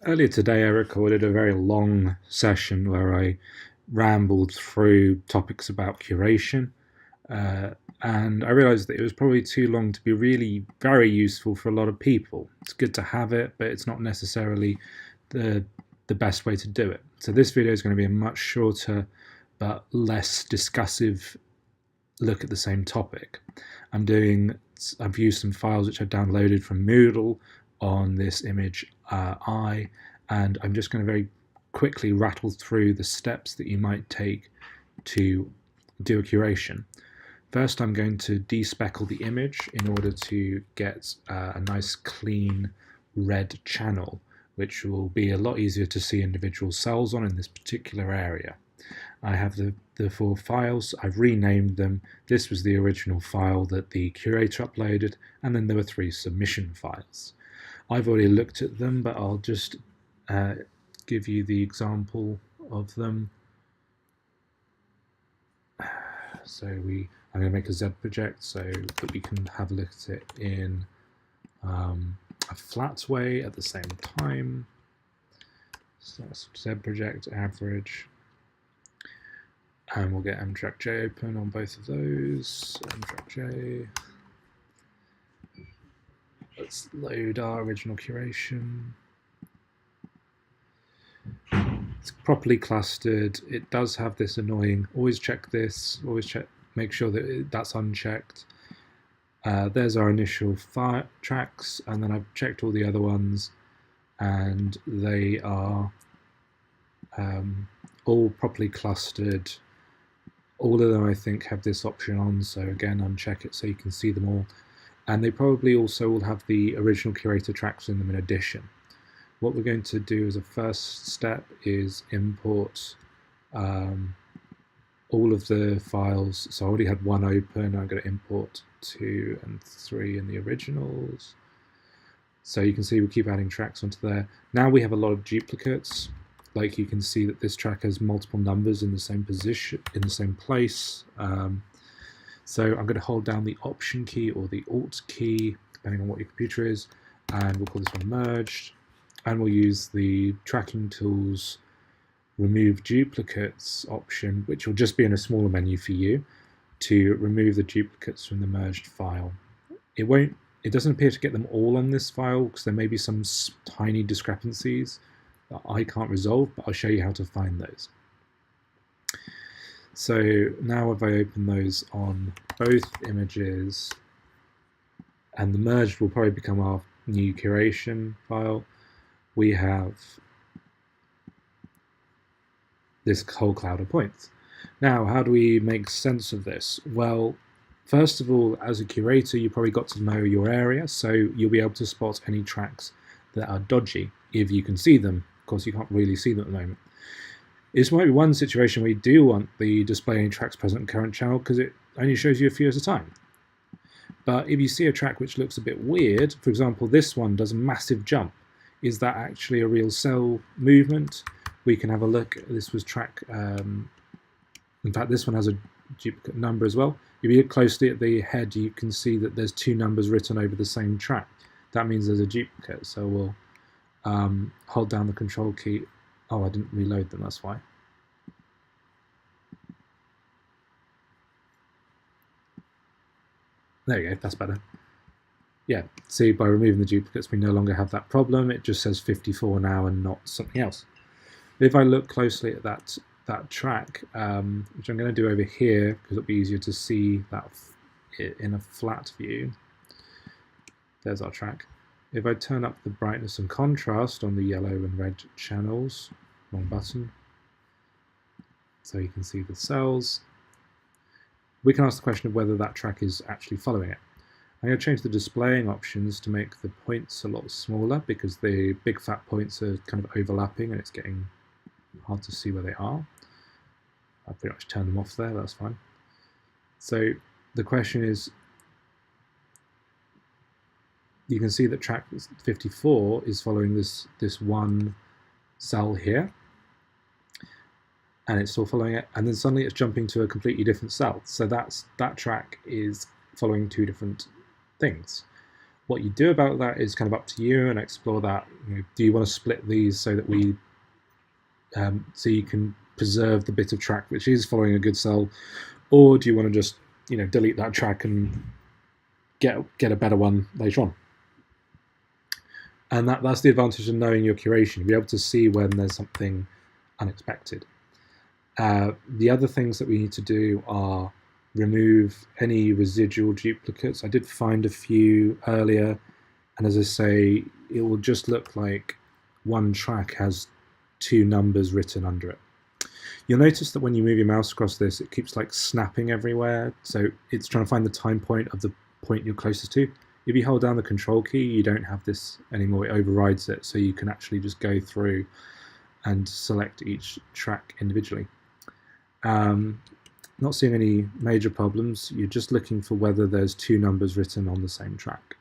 Earlier today, I recorded a very long session where I rambled through topics about curation, uh, and I realized that it was probably too long to be really very useful for a lot of people. It's good to have it, but it's not necessarily the the best way to do it. So this video is going to be a much shorter but less discussive look at the same topic. I've used some files which I've downloaded from Moodle on this image I, and I'm just going to very quickly rattle through the steps that you might take to do a curation. First, I'm going to despeckle the image in order to get a nice clean red channel, which will be a lot easier to see individual cells on in this particular area. I have the four files. I've renamed them. This was the original file that the curator uploaded, and then there were three submission files. I've already looked at them, but I'll just give you the example of them. So I'm going to make a Z project so that we can have a look at it in a flat way at the same time. So that's Z project average. And we'll get mtrack.j open on both of those. mtrack.j. Let's load our original curation. It's properly clustered. It does have this annoying, always check this, always check, make sure that that's unchecked. There's our initial tracks, and then I've checked all the other ones, and they are all properly clustered. All of them, I think, have this option on, so again, uncheck it so you can see them all. And they probably also will have the original curator tracks in them in addition. What we're going to do as a first step is import all of the files. So I already had one open. I'm going to import 2 and 3 in the originals. So you can see we keep adding tracks onto there. Now we have a lot of duplicates. Like you can see that this track has multiple numbers in the same position, in the same place. So I'm going to hold down the Option key or the Alt key, depending on what your computer is, and we'll call this one merged. And we'll use the tracking tools remove duplicates option, which will just be in a smaller menu for you, to remove the duplicates from the merged file. It doesn't appear to get them all on this file because there may be some tiny discrepancies that I can't resolve, but I'll show you how to find those. So now if I open those on both images, and the merged will probably become our new curation file, we have this whole cloud of points. Now, how do we make sense of this? Well, first of all, as a curator, you probably got to know your area, so you'll be able to spot any tracks that are dodgy if you can see them. Of course, you can't really see them at the moment. This might be one situation where you do want the display any tracks present in current channel because it only shows you a few at a time. But if you see a track which looks a bit weird, for example, this one does a massive jump. Is that actually a real cell movement? We can have a look. This was track, in fact, this one has a duplicate number as well. If you look closely at the head, you can see that there's 2 numbers written over the same track. That means there's a duplicate, so we'll hold down the control key. Oh, I didn't reload them, that's why. There we go, that's better. Yeah, see, by removing the duplicates, we no longer have that problem. It just says 54 now and not something else. If I look closely at that track, which I'm going to do over here because it'll be easier to see that in a flat view. There's our track. If I turn up the brightness and contrast on the yellow and red channels, wrong button, so you can see the cells, we can ask the question of whether that track is actually following it. I'm going to change the displaying options to make the points a lot smaller because the big fat points are kind of overlapping and it's getting hard to see where they are. I'll pretty much turn them off there, that's fine. So the question is, you can see that track 54 is following this one cell here, and it's still following it, and then suddenly it's jumping to a completely different cell. So that track is following 2 different things. What you do about that is kind of up to you, and explore that. Do you want to split these so that so you can preserve the bit of track which is following a good cell, or do you want to just delete that track and get a better one later on? And that's the advantage of knowing your curation. You'll be able to see when there's something unexpected. The other things that we need to do are remove any residual duplicates. I did find a few earlier, and as I say, it will just look like one track has two numbers written under it. You'll notice that when you move your mouse across this, it keeps like snapping everywhere. So it's trying to find the time point of the point you're closest to. If you hold down the control key, you don't have this anymore. It overrides it, so you can actually just go through and select each track individually. Not seeing any major problems. You're just looking for whether there's two numbers written on the same track.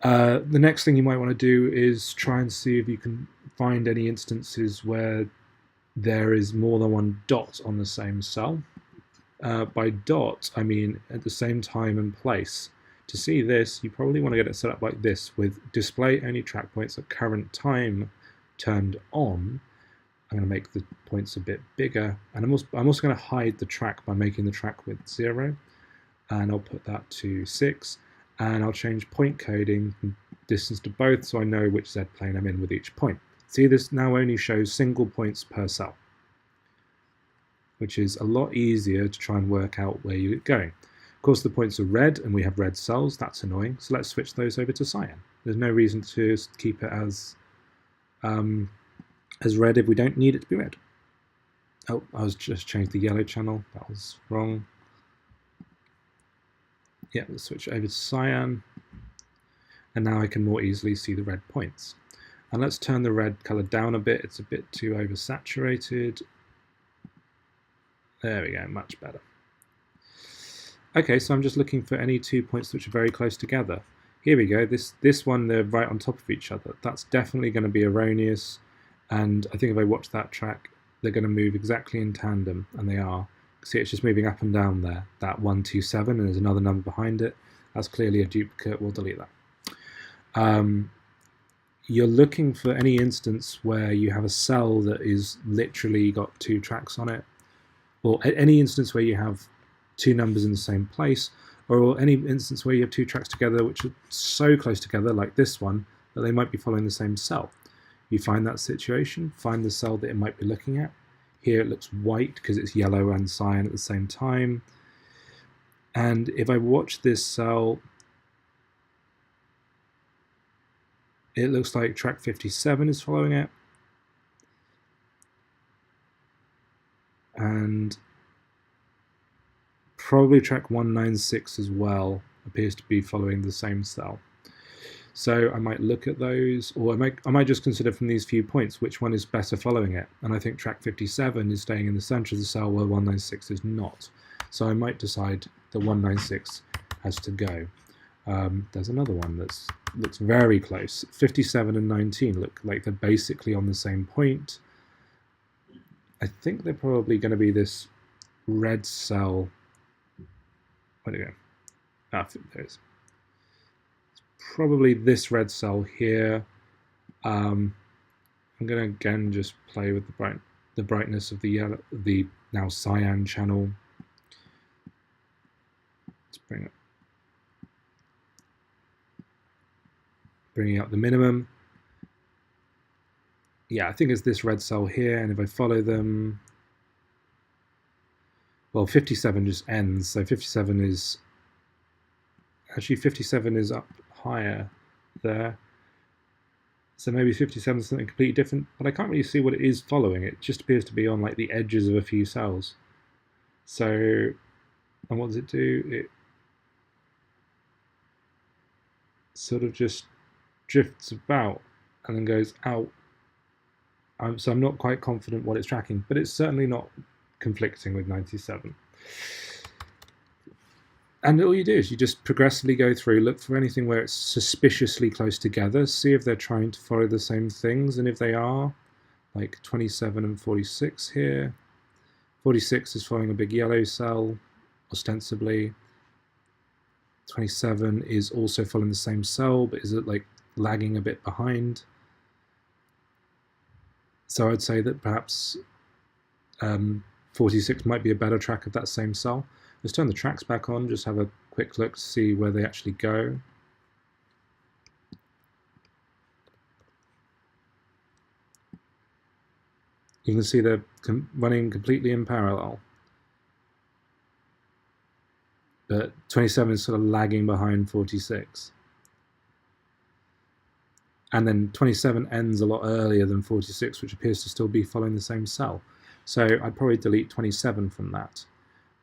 The next thing you might want to do is try and see if you can find any instances where there is more than one dot on the same cell. By dot, I mean at the same time and place. To see this, you probably want to get it set up like this, with display only track points at current time turned on. I'm going to make the points a bit bigger, and I'm also going to hide the track by making the track width 0, and I'll put that to 6, and I'll change point coding from distance to both so I know which Z plane I'm in with each point. See, this now only shows single points per cell, which is a lot easier to try and work out where you're going. Of course, the points are red, and we have red cells. That's annoying. So let's switch those over to cyan. There's no reason to keep it as red if we don't need it to be red. Oh, I was just changed the yellow channel. That was wrong. Yeah, let's switch over to cyan. And now I can more easily see the red points. And let's turn the red color down a bit. It's a bit too oversaturated. There we go, much better. Okay, so I'm just looking for any 2 points which are very close together. Here we go, this one, they're right on top of each other. That's definitely going to be erroneous, and I think if I watch that track, they're going to move exactly in tandem, and they are. See, it's just moving up and down there, that 127, and there's another number behind it. That's clearly a duplicate, we'll delete that. You're looking for any instance where you have a cell that is literally got 2 tracks on it, or any instance where you have 2 numbers in the same place, or any instance where you have 2 tracks together which are so close together, like this one, that they might be following the same cell. You find that situation, find the cell that it might be looking at. Here it looks white because it's yellow and cyan at the same time. And if I watch this cell, it looks like track 57 is following it. And probably track 196 as well appears to be following the same cell. So I might look at those, or I might just consider from these few points which one is better following it. And I think track 57 is staying in the center of the cell while 196 is not. So I might decide that 196 has to go. There's another one that looks very close. 57 and 19 look like they're basically on the same point. I think they're probably going to be this red cell. Where'd it go? Ah, there it is. It's probably this red cell here. I'm going to again just play with the brightness of the yellow, the now cyan channel. Let's bringing up the minimum. Yeah, I think it's this red cell here, and if I follow them, well, 57 just ends, so 57 is up higher there. So maybe 57 is something completely different, but I can't really see what it is following. It just appears to be on like the edges of a few cells. So, and what does it do? It sort of just drifts about and then goes out. So I'm not quite confident what it's tracking, but it's certainly not conflicting with 97. And all you do is you just progressively go through, look for anything where it's suspiciously close together, see if they're trying to follow the same things, and if they are, like 27 and 46 here. 46 is following a big yellow cell, ostensibly. 27 is also following the same cell, but is it like lagging a bit behind? So I'd say that perhaps 46 might be a better track of that same cell. Let's turn the tracks back on, just have a quick look to see where they actually go. You can see they're running completely in parallel. But 27 is sort of lagging behind 46. And then 27 ends a lot earlier than 46, which appears to still be following the same cell. So I'd probably delete 27 from that.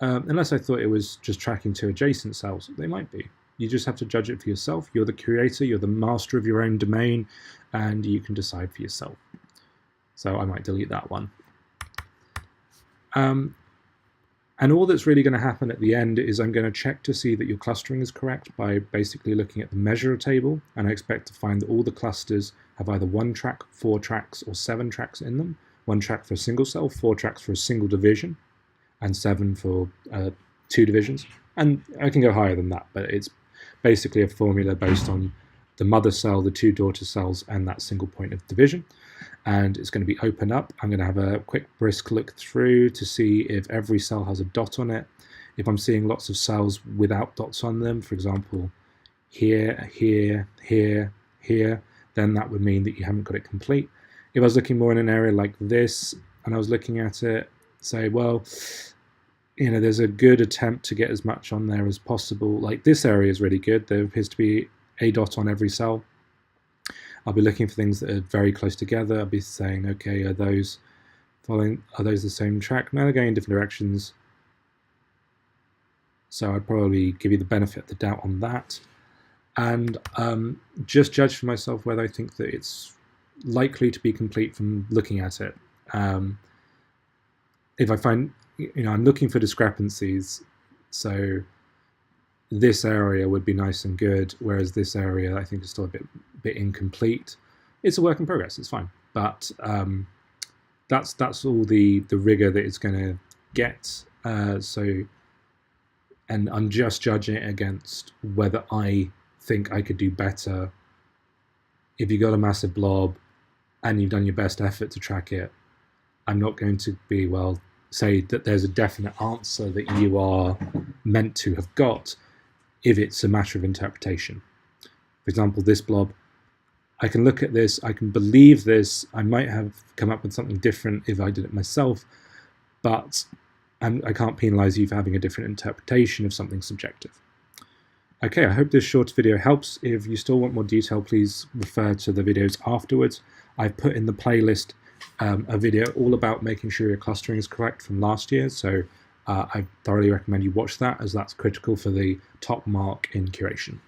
Unless I thought it was just tracking two adjacent cells. They might be. You just have to judge it for yourself. You're the creator, you're the master of your own domain, and you can decide for yourself. So I might delete that one. And all that's really going to happen at the end is I'm going to check to see that your clustering is correct by basically looking at the measure table, and I expect to find that all the clusters have either 1 track, 4 tracks, or 7 tracks in them. 1 track for a single cell, 4 tracks for a single division, and 7 for 2 divisions. And I can go higher than that, but it's basically a formula based on the mother cell, the 2 daughter cells, and that single point of division. And it's going to be open up. I'm going to have a quick brisk look through to see if every cell has a dot on it. If I'm seeing lots of cells without dots on them, for example, here, here, here, here, then that would mean that you haven't got it complete. If I was looking more in an area like this, and I was looking at it, say, well, you know, there's a good attempt to get as much on there as possible. Like this area is really good. There appears to be a dot on every cell. I'll be looking for things that are very close together. I'll be saying, okay, are those the same track? No, they're going in different directions. So I'd probably give you the benefit of the doubt on that. And just judge for myself whether I think that it's likely to be complete from looking at it. If I find, you know, I'm looking for discrepancies, so this area would be nice and good, whereas this area I think is still a bit incomplete. It's a work in progress. It's fine, but that's all the rigor that it's going to get. And I'm just judging it against whether I think I could do better. If you got a massive blob and you've done your best effort to track it, I'm not going to be, well, say that there's a definite answer that you are meant to have got if it's a matter of interpretation. For example, this blob, I can look at this, I can believe this, I might have come up with something different if I did it myself, but I can't penalize you for having a different interpretation of something subjective. Okay, I hope this short video helps. If you still want more detail, please refer to the videos afterwards. I've put in the playlist a video all about making sure your clustering is correct from last year, so I thoroughly recommend you watch that, as that's critical for the top mark in curation.